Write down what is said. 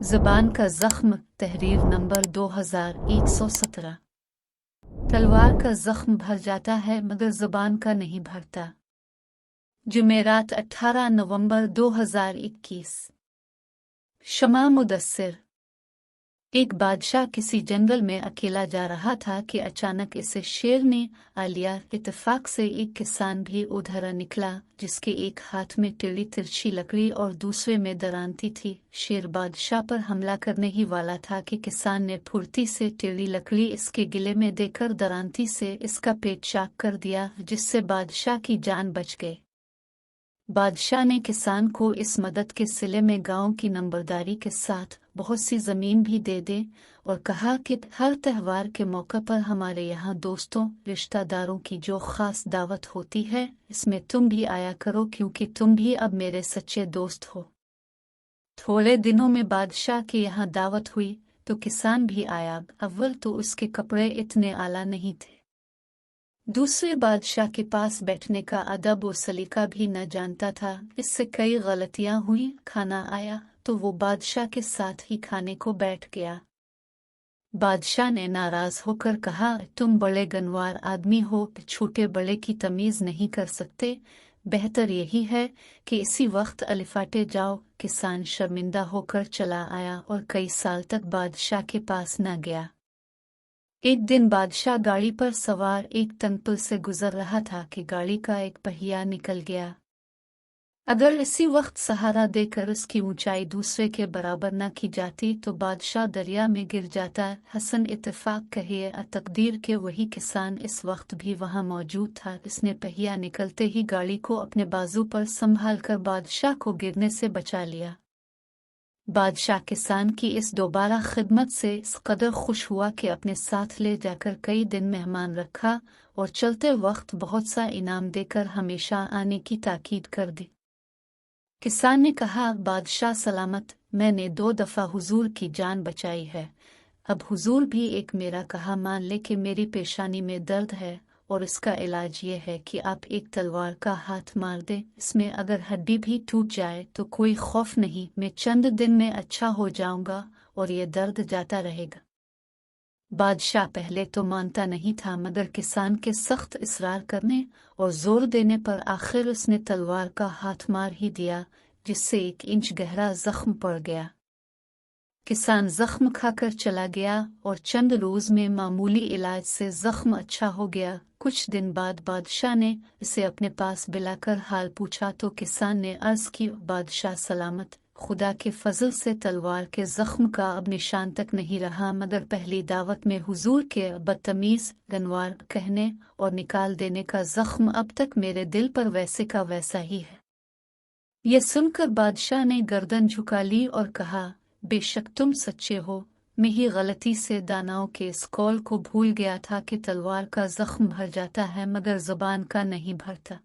ज़बान का ज़ख्म तहरीर नंबर 2117। तलवार का ज़ख्म भर जाता है मगर ज़बान का नहीं भरता। जुमेरात 18 नवंबर 2021। शमा मुदस्सिर। एक बादशाह किसी जंगल में अकेला जा रहा था कि अचानक इसे शेर ने आ लिया। इत्तेफाक से एक किसान भी उधर निकला जिसके एक हाथ में टेढ़ी तिरछी लकड़ी और दूसरे में दरांती थी। शेर बादशाह पर हमला करने ही वाला था कि किसान ने फुर्ती से टेढ़ी लकड़ी इसके गिले में देकर दरांती से इसका पेट चाक कर दिया, जिससे बादशाह की जान बच गई। बादशाह ने किसान को इस मदद के सिले में गांव की नंबरदारी के साथ बहुत सी जमीन भी दे दे और कहा कि हर त्योहार के मौके पर हमारे यहाँ दोस्तों रिश्तेदारों की जो खास दावत होती है, इसमें तुम भी आया करो क्योंकि तुम भी अब मेरे सच्चे दोस्त हो। थोड़े दिनों में बादशाह के यहाँ दावत हुई तो किसान भी आया। अव्वल तो उसके कपड़े इतने आला नहीं थे, दूसरे बादशाह के पास बैठने का अदब और सलीका भी न जानता था। इससे कई गलतियां हुई। खाना आया तो वो बादशाह के साथ ही खाने को बैठ गया। बादशाह ने नाराज होकर कहा, तुम बड़े गनवार आदमी हो, छोटे बड़े की तमीज नहीं कर सकते। बेहतर यही है कि इसी वक्त अलिफाटे जाओ। किसान शर्मिंदा होकर चला आया और कई साल तक बादशाह के पास न गया। एक दिन बादशाह गाड़ी पर सवार एक तंतुल से गुजर रहा था कि गाड़ी का एक पहिया निकल गया। अगर इसी वक्त सहारा देकर उसकी ऊंचाई दूसरे के बराबर न की जाती तो बादशाह दरिया में गिर जाता। हसन इत्तेफाक कहिए तकदीर के वही किसान इस वक्त भी वहां मौजूद था। इसने पहिया निकलते ही गाड़ी को अपने बाजू पर संभाल कर बादशाह को गिरने से बचा लिया। बादशाह किसान की इस दोबारा खिदमत से इस कदर खुश हुआ कि अपने साथ ले जाकर कई दिन मेहमान रखा और चलते वक्त बहुत सा इनाम देकर हमेशा आने की ताकीद कर दी। किसान ने कहा, बादशाह सलामत, मैंने 2 दफा हुजूर की जान बचाई है। अब हुजूर भी एक मेरा कहा मान ले कि मेरी पेशानी में दर्द है और इसका इलाज ये है कि आप एक तलवार का हाथ मार दे। इसमें अगर हड्डी भी टूट जाए तो कोई खौफ नहीं, मैं चंद दिन में अच्छा हो जाऊंगा और ये दर्द जाता रहेगा। बादशाह पहले तो मानता नहीं था मगर किसान के सख्त इसरार करने और जोर देने पर आखिर उसने तलवार का हाथ मार ही दिया, जिससे 1 इंच गहरा जख्म पड़ गया। किसान जख्म खाकर चला गया और चंद रोज में मामूली इलाज से जख्म अच्छा हो गया। कुछ दिन बाद बादशाह ने इसे अपने पास बुलाकर हाल पूछा तो किसान ने अर्ज की, बादशाह सलामत, खुदा के फजल से तलवार के जख्म का अब निशान तक नहीं रहा मगर पहली दावत में हुजूर के बदतमीज गनवार कहने और निकाल देने का जख्म अब तक मेरे दिल पर वैसे का वैसा ही है। यह सुनकर बादशाह ने गर्दन झुका ली और कहा, बेशक तुम सच्चे हो, मैं ही गलती से दानाओं के इस कौल को भूल गया था कि तलवार का जख्म भर जाता है मगर ज़बान का नहीं भरता।